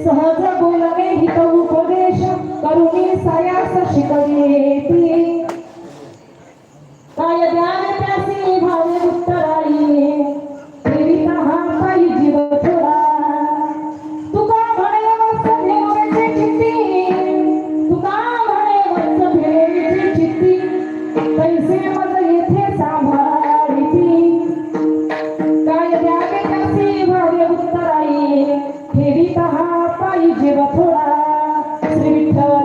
सहज बोलणे हित उपदेश करुणी सायास शिकविती काय द्यावे त्यासी भावे उत्तराई ठेविता हा पायी जीव थोडा तुका म्हणे वत्स भेळेची चित्ती तुका म्हणे वत्स भेळेची चित्ती पैसे मज येथे सांभाळीती काय द्यावे त्यासी भावे उत्तराई ठेविता हा पायी जीव थोडा श्री विठ्ठल